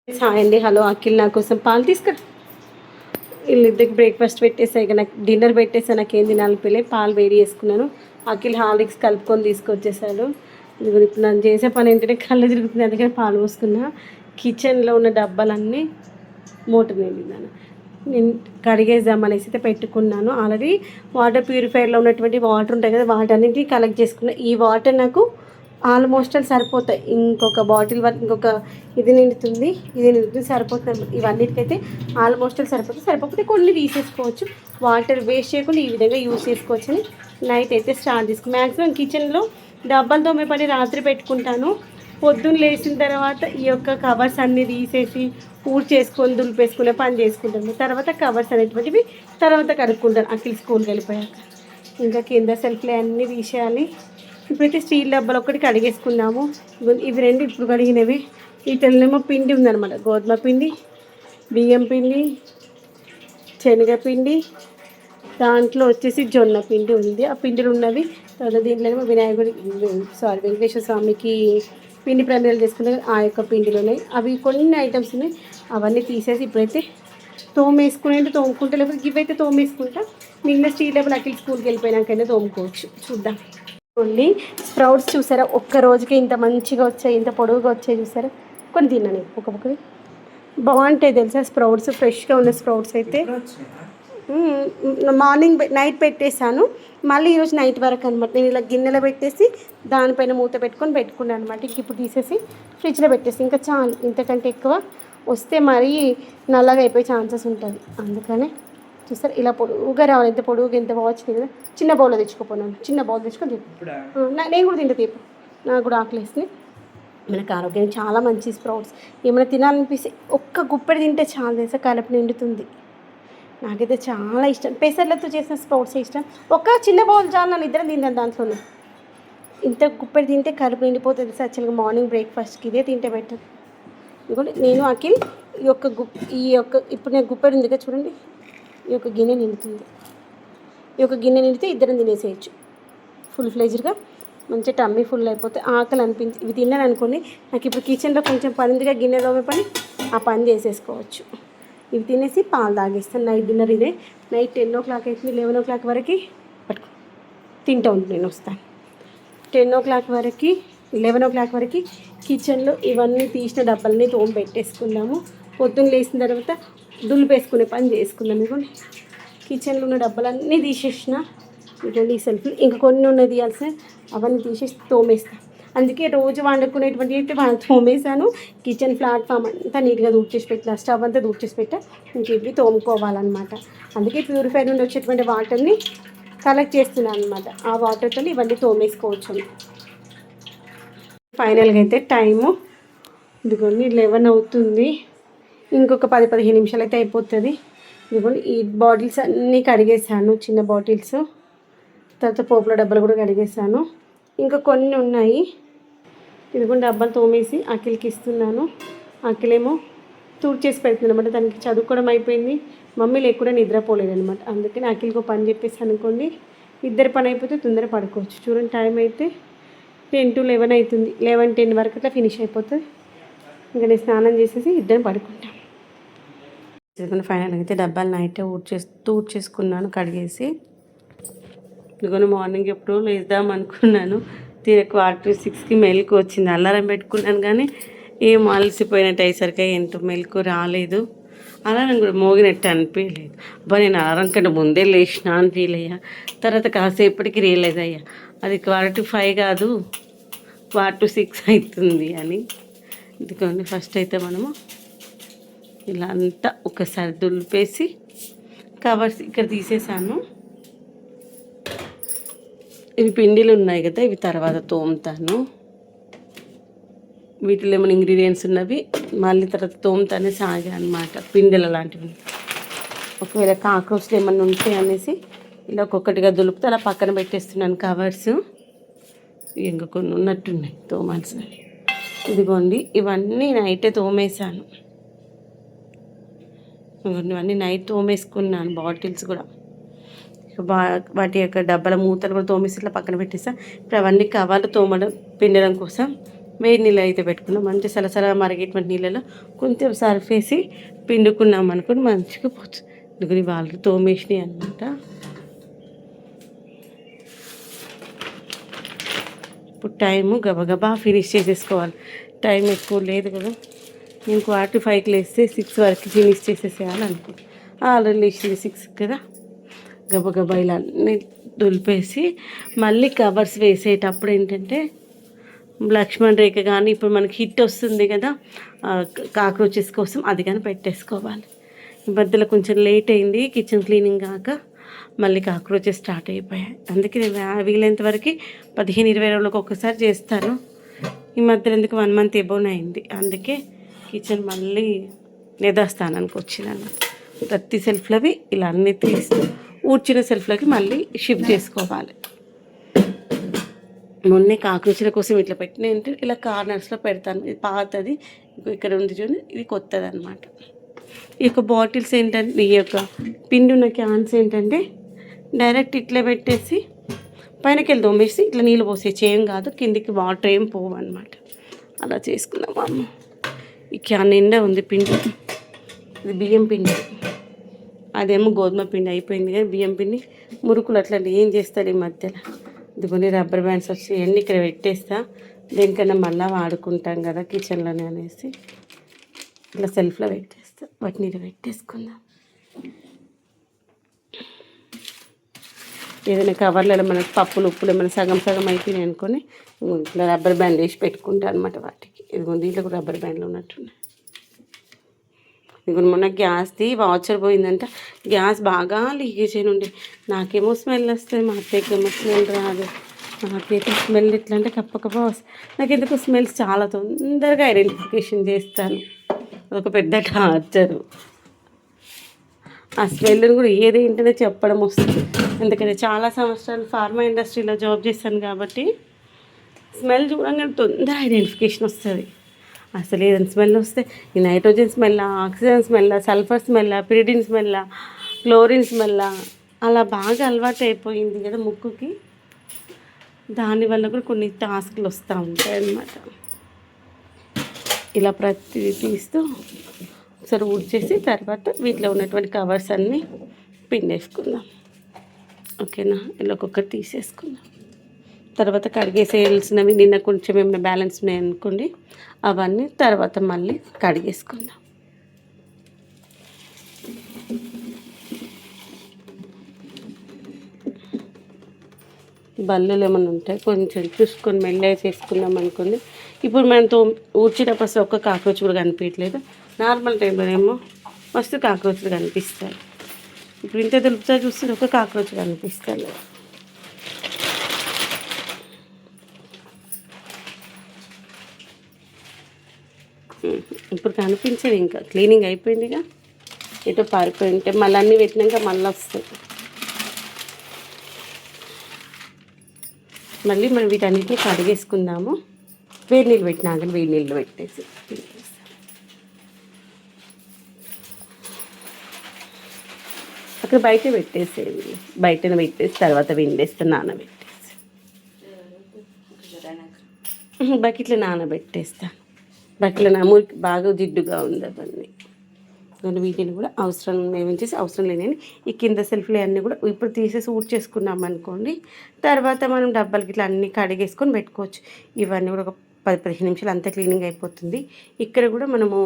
Hi అండి. Hello Akhil, నా కోసం పాలు తీసుకురా. వీళ్ళిద్దరికి బ్రేక్ఫాస్ట్ పెట్టేసాయి, ఇక నాకు డిన్నర్ పెట్టేసా. నాకేం తినాలి పిల్లే పాలు వేడి చేసుకున్నాను. అఖిల్ హార్లిక్స్ కలుపుకొని తీసుకొచ్చేసాడు. ఇప్పుడు నన్ను చేసే పని ఏంటంటే కళ్ళు తిరుగుతుంది, అందుకని పాలు పోసుకున్నా. కిచెన్లో ఉన్న డబ్బాలన్నీ మోటర్ నిండినాను. నేను కడిగేద్దామనేసి అయితే పెట్టుకున్నాను. ఆల్రెడీ వాటర్ ప్యూరిఫైర్లో ఉన్నటువంటి వాటర్ ఉంటాయి కదా, వాటన్నింటినీ కలెక్ట్ చేసుకున్నాను. ఈ వాటర్ నాకు ఆల్మోస్ట్ సరిపోతాయి. ఇంకొక బాటిల్ వరకు ఇంకొక ఇది నిండుతుంది సరిపోతుంది. ఇవన్నిటికైతే ఆల్మోస్ట్ సరిపోతే కొన్ని తీసేసుకోవచ్చు. వాటర్ వేస్ట్ చేయకుండా ఈ విధంగా యూజ్ చేసుకోవచ్చు అని నైట్ అయితే స్టార్ట్ చేసుకుని మ్యాక్సిమం కిచెన్లో డబ్బాలు తోమే పని రాత్రి పెట్టుకుంటాను. పొద్దున్న లేచిన తర్వాత ఈ యొక్క కవర్స్ అన్నీ తీసేసి చేసుకొని దులిపేసుకునే పని చేసుకుంటాను. తర్వాత కవర్స్ అనేటువంటివి తర్వాత కడుక్కుంటాను అఖిల్ స్కూల్కి వెళ్ళిపోయాక. ఇంకా కింద సెల్ఫ్లే అన్నీ తీసేయాలి. ఇప్పుడైతే స్టీల్ డబ్బాలు ఒకటి కడిగేసుకున్నాము. ఇవి రెండు ఇప్పుడు కడిగినవి. వీటిల్లేమో పిండి ఉందన్నమాట, గోధుమ పిండి, బియ్యం పిండి, శనగపిండి, దాంట్లో వచ్చేసి జొన్న పిండి ఉంది. ఆ పిండిలు ఉన్నవి. తర్వాత దీంట్లో ఏమో వెంకటేశ్వర స్వామికి పిండి ప్రమిదలు చేసుకునే ఆ యొక్క పిండిలు ఉన్నాయి. అవి కొన్ని ఐటమ్స్ ఉన్నాయి, అవన్నీ తీసేసి ఇప్పుడైతే తోముకుంటే లేకపోతే ఇవైతే తోమేసుకుంటా. మిగిలిన స్టీల్ డబ్బాలు అఖిల్ స్కూల్కి వెళ్ళిపోయినాకైనా తోముకోవచ్చు. చూద్దాం. ఓన్లీ స్ప్రౌట్స్ చూసారా, ఒక్క రోజుకి ఇంత మంచిగా వచ్చాయి, ఇంత పొడవుగా వచ్చాయి చూసారా. కొన్ని తిన్నాను ఒక్కొక్కటి బాగుంటాయి తెలుసా. స్ప్రౌట్స్ ఫ్రెష్గా ఉన్న స్ప్రౌట్స్ అయితే మార్నింగ్ నైట్ పెట్టేశాను. మళ్ళీ ఈరోజు నైట్ వరకు అనమాట. నేను ఇలా గిన్నెలో పెట్టేసి దానిపైన మూత పెట్టుకున్నాను అనమాట. ఇంక ఇప్పుడు తీసేసి ఫ్రిడ్జ్లో పెట్టేసి ఇంకా చాలు. ఇంతకంటే ఎక్కువ వస్తే మరీ నల్లగా అయిపోయే ఛాన్సెస్ ఉంటుంది. అందుకనే చూస్తారు ఇలా పొడుగుగా రావాలి. ఎంత పొడుగుగా ఎంత బాగా వచ్చింది కదా. చిన్న బౌల్లో తెచ్చుకోపోయినాను. చిన్న బౌల్ తెచ్చుకొని తిప్పు. నేను కూడా తింటా తీపు. నాకు కూడా ఆకలేస్తుంది. మనకు ఆరోగ్యానికి చాలా మంచి స్ప్రౌట్స్. ఏమైనా తినాలనిపిస్తే ఒక్క గుప్పెడు తింటే చాలా తెలుసా, కడుపు నిండుతుంది. నాకైతే చాలా ఇష్టం. పెసర్లతో చేసిన స్ప్రౌట్స్ ఇష్టం. ఒక చిన్న బౌల్ చాలు, నన్ను ఇద్దరం తింటాను దాంట్లోనే. ఇంత గుప్పెడు తింటే కడుపు నిండిపోతుంది సార్. యాక్చువల్గా మార్నింగ్ బ్రేక్ఫాస్ట్కి ఇదే తింటే బెటర్. ఎందుకంటే నేను అఖిల్ ఈ యొక్క ఇప్పుడు నేను గుప్పెడు ఉంది కదా చూడండి, ఈ యొక్క గిన్నె నిండుతుంది. ఈ యొక్క గిన్నె నిండితే ఇద్దరం తినేసేయచ్చు ఫుల్ ఫ్లెజ్డ్గా. మంచిగా టమ్మీ ఫుల్ అయిపోతే ఆకలి అనిపించి ఇవి తిన్నాను అనుకోండి. నాకు ఇప్పుడు కిచెన్లో కొంచెం పనిగా గిన్నె తోమే పని ఆ పని చేసేసుకోవచ్చు. ఇవి తినేసి పాలు తాగేస్తాను. నైట్ డిన్నర్ ఇదే. నైట్ 10 o'clock అవుతుంది. 11 o'clock వరకు తింటూ ఉంటుంది. నేను వస్తాను 10 o'clock వరకు 11 o'clock వరకు కిచెన్లో ఇవన్నీ తీసిన డబ్బాలని తోమి పెట్టేసుకుందాము. పొద్దున్న లేచిన తర్వాత దులిపేసుకునే పని చేసుకుందాం. ఇదిగోండి కిచెన్లో ఉన్న డబ్బాలన్నీ తీసేసిన. ఇదిగోండి ఈ సెల్ఫ్లు ఇంకా కొన్ని ఉన్నది తీయాల్సిన, అవన్నీ తీసేసి తోమేస్తాను. అందుకే రోజు వండుకునేటువంటి అయితే తోమేశాను. కిచెన్ ప్లాట్ఫామ్ అంతా నీట్గా దూర్చేసి పెట్టా, స్టవ్ అంతా దూర్చేసి పెట్టా. ఇంక ఇవి తోముకోవాలన్నమాట. అందుకే ప్యూరిఫైర్ నుండి వచ్చేటువంటి వాటర్ని కలెక్ట్ చేస్తున్నాను అనమాట. ఆ వాటర్తో ఇవన్నీ తోమేసుకోవచ్చు. ఫైనల్గా అయితే టైము ఇదిగోండి 11 అవుతుంది. ఇంకొక 10-15 నిమిషాలు అయితే అయిపోతుంది. ఇదిగోండి ఈ బాటిల్స్ అన్నీ కడిగేసాను, చిన్న బాటిల్స్. తర్వాత పోపుల డబ్బాలు కూడా కడిగేసాను. ఇంకా కొన్ని ఉన్నాయి. ఇదిగోండి డబ్బాలు తోమేసి అఖిల్కి ఇస్తున్నాను. అఖిలేమో చేసి పెడుతుంది అనమాట. దానికి చదువుకోవడం అయిపోయింది. మమ్మీ లేకుండా నిద్రపోలేదనమాట. అందుకని అఖిల్కి పని చెప్పేసి అనుకోండి, ఇద్దరు పని అయిపోతే తొందర పడుకోవచ్చు. చూడండి టైం అయితే 10 to 11 అవుతుంది. 11-10 వరకు అట్లా ఫినిష్ అయిపోతుంది. ఇంకా నేను స్నానం చేసేసి ఇద్దరం పడుకుంటాం. ఫైనల్గా అయితే డబ్బాలు నైటే ఊడ్చేసుకున్నాను కడిగేసి. ఇదిగోని మార్నింగ్ ఎప్పుడు లేద్దాం అనుకున్నాను. 5:45కి మెలకు వచ్చింది. అలారం పెట్టుకున్నాను కానీ ఏం అలసిపోయినట్టు అయ్యేసరికి ఏంటో మెలకు రాలేదు. అలారం కూడా మోగినట్టు అనిపించలేదు. అబ్బా నేను అలారం కంటే ముందే లేచిన అని ఫీల్ అయ్యా. తర్వాత కాసేపటికి రియలైజ్ అయ్యా అది 4-5 కాదు 4-6 అవుతుంది అని. ఎందుకండి ఫస్ట్ అయితే మనము ఇలా అంతా ఒకసారి దులిపేసి కవర్స్ ఇక్కడ తీసేసాను. ఇవి పిండిలు ఉన్నాయి కదా, ఇవి తర్వాత తోముతాను. వీటిలో ఏమైనా ఇంగ్రీడియంట్స్ ఉన్నవి మళ్ళీ తర్వాత తోముతానే సాగే అనమాట. పిండిలు లాంటివి ఒకవేళ కాక్రోచ్లు ఏమన్నా ఉంటాయి అనేసి ఇలా ఒక్కొక్కటిగా దులుపుతూ అలా పక్కన పెట్టేస్తున్నాను కవర్స్. ఇంకా కొన్ని ఉన్నట్టున్నాయి తోమాల్సినవి. ఇదిగోండి ఇవన్నీ నైటే తోమేశాను. ఇవన్నీ నైట్ తోమేసుకున్నాను. బాటిల్స్ కూడా వాటి యొక్క డబ్బాల మూతలు కూడా తోమేసి ఇట్లా పక్కన పెట్టేసా. ఇప్పుడు అవన్నీ కవర్లు పిండడం కోసం వేడి నీళ్ళు అయితే పెట్టుకున్నాం. మంచి సలసల మరిగేటువంటి నీళ్ళలో కొంచెం సర్ఫ్ వేసి పిండుకున్నాం అనుకుని మంచిగా పోతుంది. ఇదిగోని వాళ్ళు తోమేసినాయి అనమాట. ఇప్పుడు టైము గబగబా ఫినిష్ చేసేసుకోవాలి. టైం ఎక్కువ లేదు కదా, నేను 4:45కి లేస్తే 6 వరకు ఫినిష్ చేసేసేయాలి అనుకుంటున్నాను. ఆల్రెడీ లేచింది 6 కదా. గబగబా ఇలా అన్నీ దులిపేసి మళ్ళీ కవర్స్ వేసేటప్పుడు ఏంటంటే లక్ష్మణ్ రేఖ కానీ ఇప్పుడు మనకి హిట్ వస్తుంది కదా కాక్రోచెస్ కోసం, అది కానీ పెట్టేసుకోవాలి. ఈ మధ్యలో కొంచెం లేట్ అయింది కిచెన్ క్లీనింగ్ కాక, మళ్ళీ కాక్రోచెస్ స్టార్ట్ అయిపోయాయి. అందుకే నేను వీలైనంత వరకు 15-20 రోజులకు ఒక్కసారి చేస్తాను. ఈ మధ్యలో ఎందుకు 1 మంత్ ఎబోన్ అయింది, అందుకే కిచెన్ మళ్ళీ నిదాస్థానానికి వచ్చిందన్నమాట. ప్రతి సెల్ఫ్లవి ఇలా అన్నీ తీస్తూ ఊడ్చిన సెల్ఫ్లకి మళ్ళీ షిఫ్ట్ చేసుకోవాలి. మొన్నే కాక్రోచ్ల కోసం ఇట్లా పెట్టిన అంటే ఇలా కార్నర్స్లో పెడతాను. ఇది పాతది, ఇక్కడ ఉంది చూడండి, ఇది కొత్తది అనమాట. ఈ యొక్క బాటిల్స్ ఏంటంటే, ఈ యొక్క పిండి ఉన్న క్యాన్స్ ఏంటంటే డైరెక్ట్ ఇట్లా పెట్టేసి పైనకి వెళ్ళి తోమేసి ఇట్లా నీళ్ళు పోసేసి ఏం కాదు, కిందికి వాటర్ ఏం పోవు అనమాట. అలా చేసుకున్నాము. అమ్మ ఈ క్యాన్ నిండా ఉంది పిండి. ఇది బియ్యం పిండి, అదేమో గోధుమ పిండి అయిపోయింది కానీ బియ్యం పిండి మురుకులు అట్లాంటి ఏం చేస్తారు ఈ మధ్యలో. ఇది కొన్ని రబ్బర్ బ్యాండ్స్ వచ్చి ఇవన్నీ ఇక్కడ పెట్టేస్తా, దేనికన్నా మళ్ళీ వాడుకుంటాం కదా కిచెన్లోనే అనేసి ఇట్లా సెల్ఫ్లో పెట్టేస్తా. వాటిని ఇలా పెట్టేసుకుందాం. ఏదైనా కవర్లలో మనకు పప్పులు ఉప్పులు ఏమైనా సగం సగం అయిపోయినాయి అనుకొని ఇట్లా రబ్బర్ బ్యాండ్ వేసి పెట్టుకుంటాను అనమాట వాటికి. ఇదిగో దీంట్లో కూడా రబ్బర్ బ్యాండ్లు ఉన్నట్టున్నాయి. ఇంకొన్ని మొన్న గ్యాస్ది వాచర్ పోయిందంట, గ్యాస్ బాగా లీకేజ్ అయిన ఉండే. నాకేమో స్మెల్ వస్తుంది, మా అత్తయ్యకేమో స్మెల్ రాదు. నాకైతే స్మెల్ ఎట్లా అంటే కప్పకప్ప వస్తుంది. నాకు ఎందుకు స్మెల్స్ చాలా తొందరగా ఐడెంటిఫికేషన్ చేస్తాను, అదొక పెద్ద టార్చరు. ఆ స్మెల్ని కూడా ఏదేంటనే చెప్పడం వస్తుంది. ఎందుకంటే చాలా సంవత్సరాలు ఫార్మా ఇండస్ట్రీలో జాబ్ చేశాను కాబట్టి స్మెల్ చూడంగానే తొందర ఐడెంటిఫికేషన్ వస్తుంది. అసలు ఏదైనా స్మెల్ వస్తే ఈ nitrogen smell, oxygen smell, sulphur smell, pyridine smell, chlorine smell అలా బాగా అలవాటు అయిపోయింది కదా ముక్కుకి. దానివల్ల కూడా కొన్ని టాస్క్లు వస్తూ ఉంటాయి అన్నమాట. ఇలా ప్రతిదీ తీస్తూ ఒకసారి ఊడ్చేసి తర్వాత వీటిలో ఉన్నటువంటి కవర్స్ అన్నీ పిండేసుకుందాం. ఓకేనా, ఇలా ఒక్కొక్కటి తీసేసుకుందాం. తర్వాత కడిగేసేయాల్సినవి నిన్న కొంచెం ఏమైనా బ్యాలెన్స్ ఉన్నాయి అనుకోండి, అవన్నీ తర్వాత మళ్ళీ కడిగేసుకుందాం. బల్లులు ఏమైనా ఉంటాయి కొంచెం చూసుకొని మెల్లగా చేసుకుందాం అనుకోండి. ఇప్పుడు మనతో ఊడ్చేటప్పుడు అసలు ఒక్క కాక్రోచ్ కూడా కనిపించట్లేదు. నార్మల్ టైంలోనేమో మస్తు కాక్రోచ్లు కనిపిస్తాయి. ఇప్పుడు ఇంత దులుపుతా చూస్తే ఒక కాక్రోచ్ కనిపిస్తాయి. ఇప్పుడు కనిపించదు, ఇంకా క్లీనింగ్ అయిపోయిందిగా. ఎటో పారిపోయి ఉంటే మళ్ళీ అన్నీ పెట్టినాక మళ్ళీ వస్తాయి. మళ్ళీ మనం వీటన్నిటిని కడిగేసుకుందాము. వేడి నీళ్ళు పెట్టినాక వేడి నీళ్ళు పెట్టేసి అక్కడ బయట పెట్టేసేది, బయటనే పెట్టేసి తర్వాత విండేస్తే నానబెట్టేసి బకెట్లో నానబెట్టేస్తాను. బకెట్లో మురికి బాగా జిడ్డుగా ఉంది అవన్నీ. వీటిని కూడా అవసరం ఏమించేసి అవసరం లేని ఈ కింద సెల్ఫ్లు అన్నీ కూడా ఇప్పుడు తీసేసి చేసుకున్నాం అనుకోండి. తర్వాత మనం డబ్బాలకి ఇట్లా అన్నీ కడిగేసుకొని పెట్టుకోవచ్చు. ఇవన్నీ కూడా ఒక 10-15 నిమిషాలు అంతా క్లీనింగ్ అయిపోతుంది. ఇక్కడ కూడా మనము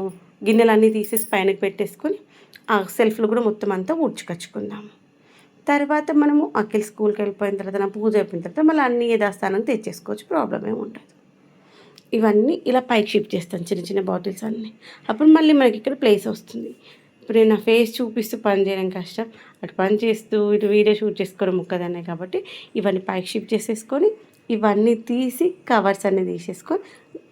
గిన్నెలన్నీ తీసేసి పైనకి పెట్టేసుకొని ఆ సెల్ఫ్లు కూడా మొత్తం అంతా ఊడ్చుకొచ్చుకుందాము. తర్వాత మనము అఖిల్ స్కూల్కి వెళ్ళిపోయిన తర్వాత నా పూజ అయిపోయిన తర్వాత మళ్ళీ అన్నీ యథాస్థానం తెచ్చేసుకోవచ్చు, ప్రాబ్లం ఏమి ఉండదు. ఇవన్నీ ఇలా పైకి షిఫ్ట్ చేస్తాను, చిన్న చిన్న బాటిల్స్ అన్నీ. అప్పుడు మళ్ళీ మనకి ఇక్కడ ప్లేస్ వస్తుంది. ఇప్పుడు నేను నా ఫేస్ చూపిస్తూ పని చేయడం కష్టం, అటు పని చేస్తూ ఇటు వీడియో షూట్ చేసుకోవడం ముక్కదనే కాబట్టి ఇవన్నీ పైకి షిఫ్ట్ చేసేసుకొని ఇవన్నీ తీసి కవర్స్ అన్నీ తీసేసుకొని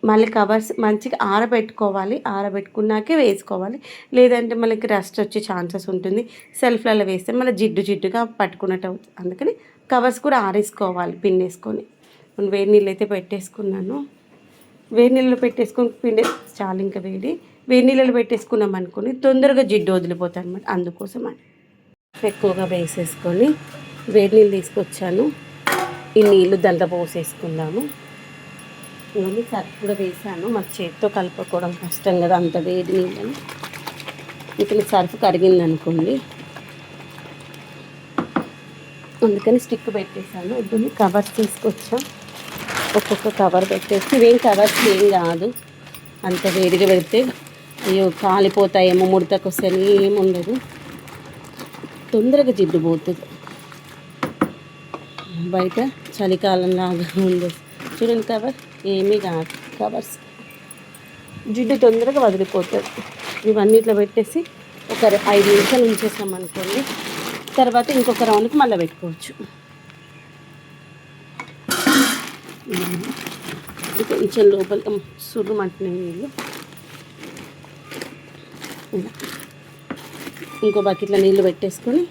మళ్ళీ కవర్స్ మంచిగా ఆరబెట్టుకోవాలి. ఆరబెట్టుకున్నాకే వేసుకోవాలి, లేదంటే మనకి రస్ట్ వచ్చే ఛాన్సెస్ ఉంటుంది. సెల్ఫ్లలో వేస్తే మళ్ళీ జిడ్డు జిడ్డుగా పట్టుకున్నట్టు అవుతుంది. అందుకని కవర్స్ కూడా ఆరేసుకోవాలి పిండేసుకొని. నేను వేడి నీళ్ళు అయితే పెట్టేసుకున్నాను. వేడి నీళ్ళు పెట్టేసుకొని పిండి చాలా ఇంకా వేడి నీళ్ళు పెట్టేసుకున్నాం అనుకోని తొందరగా జిడ్డు వదిలిపోతాయి అన్నమాట. అందుకోసం అని ఎక్కువగా వేసేసుకొని వేడి నీళ్ళు తీసుకొచ్చాను. ఈ నీళ్ళు దాంట్లో పోసేసుకుందాము. ఇవన్నీ సర్ఫ్ కూడా వేసాను, మాకు చేతితో కలుపుకోవడం కష్టం కదా అంత వేడి నీళ్ళని. ఇక్కడ సర్ఫ్ కరిగింది అనుకోండి, అందుకని స్టిక్ పెట్టేశాను. ఇప్పుడు కవర్స్ తీసుకొచ్చా, ఒక్కొక్క కవర్ పెట్టేసి, ఇవేం కవర్స్ ఏం కాదు, అంత వేడిగా పెడితే అయ్యో కాలిపోతాయేమో, ముడతకు వస్తాయని ఏమి ఉండదు, తొందరగా జిడ్డు పోతుంది. బయట చలికాలం లాగా ఉంది చూడండి, కవర్ ఏమీ కాదు, కవర్స్ జిడ్డు తొందరగా వదిలిపోతుంది. ఇవన్నీ ఇట్లా పెట్టేసి ఒక 5 నిమిషాలు ఉంచేసాం అనుకోండి, తర్వాత ఇంకొక రౌండ్కి మళ్ళీ పెట్టుకోవచ్చు. కొంచెం లోపల సుర్రుమంటున్నాయి నీళ్ళు. ఇంకో బకెట్లో నీళ్ళు పెట్టేసుకొని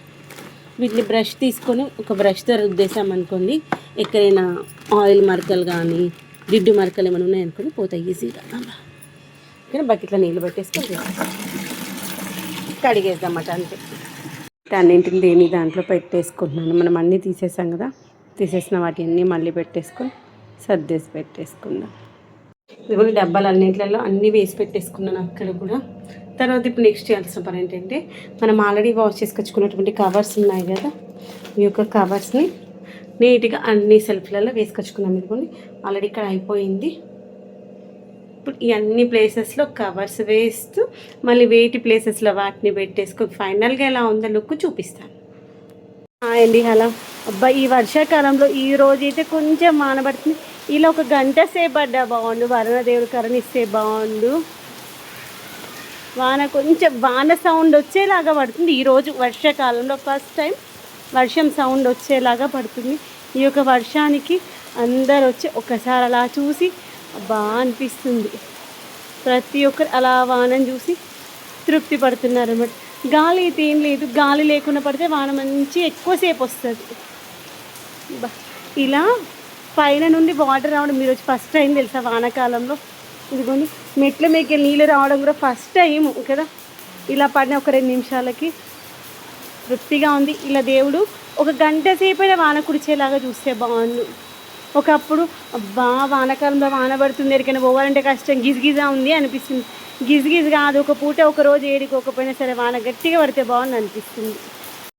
వీటిని బ్రష్ తీసుకొని ఒక బ్రష్తో రుద్దేసామనుకోండి, ఎక్కడైనా ఆయిల్ మరకలు కానీ జిడ్డు మరకలు ఏమైనా ఉన్నాయనుకోండి పోతాయి ఈజీగా. కానీ బకెట్లో నీళ్ళు పెట్టేసుకొని కడిగేద్దామట అంతే. అన్నింటిని దేని దాంట్లో పెట్టేసుకుంటున్నాను. మనం అన్నీ తీసేసాం కదా, తీసేసిన వాటి అన్నీ మళ్ళీ పెట్టేసుకొని సర్దేసి పెట్టేసుకుందాం. ఇదిగోండి డబ్బాలు అన్నింటిలో అన్నీ వేసి పెట్టేసుకున్నాను అక్కడ కూడా. తర్వాత ఇప్పుడు నెక్స్ట్ చేయాల్సిన పని ఏంటంటే, మనం ఆల్రెడీ వాష్ చేసుకొచ్చుకున్నటువంటి కవర్స్ ఉన్నాయి కదా, ఈ యొక్క కవర్స్ని నీట్గా అన్ని సెల్ఫ్లలో వేసుకొచ్చుకున్నాం. ఇదిగోండి ఆల్రెడీ ఇక్కడ అయిపోయింది. ఇప్పుడు ఈ అన్ని ప్లేసెస్లో కవర్స్ వేస్తూ మళ్ళీ వేటి ప్లేసెస్లో వాటిని పెట్టేసుకొని ఫైనల్గా ఎలా ఉందో లుక్ చూపిస్తాను. అండి అలా అబ్బా, ఈ వర్షాకాలంలో ఈ రోజు అయితే కొంచెం వానబడుతుంది. ఇలా ఒక గంట సేపు పడ్డా బాగుండు, వరుణదేవుడు కరుణిస్తే బాగుండు. వాన కొంచెం వాన సౌండ్ వచ్చేలాగా పడుతుంది ఈరోజు. వర్షాకాలంలో ఫస్ట్ టైం వర్షం సౌండ్ వచ్చేలాగా పడుతుంది. ఈ యొక్క వర్షానికి అందరు వచ్చి ఒకసారి అలా చూసి బాగా అనిపిస్తుంది. ప్రతి ఒక్కరు అలా వానని చూసి తృప్తి పడుతున్నారు అన్నమాట. గాలి అయితే ఏం లేదు, గాలి లేకుండా పడితే వాన మంచి ఎక్కువసేపు వస్తుంది. ఇలా పైన నుండి వాటర్ రావడం మీరు వచ్చి ఫస్ట్ టైం తెలుసా వానాకాలంలో. ఇదిగోండి మెట్ల మీకు నీళ్ళు రావడం కూడా ఫస్ట్ టైం కదా. ఇలా పడిన ఒక 2 నిమిషాలకి తృప్తిగా ఉంది. ఇలా దేవుడు ఒక గంట సేపైనా వాన కురిచేలాగా చూస్తే బాగుండు. ఒకప్పుడు అబ్బా వానాకాలంలో వాన పడుతుంది, ఎక్కడికైనా పోవాలంటే కష్టం, గిజగిజా ఉంది అనిపిస్తుంది. గిజగిజ్ కాదు, ఒక పూట ఒక రోజు ఏడికోకపోయినా సరే వాన గట్టిగా పడితే బాగుంది అనిపిస్తుంది.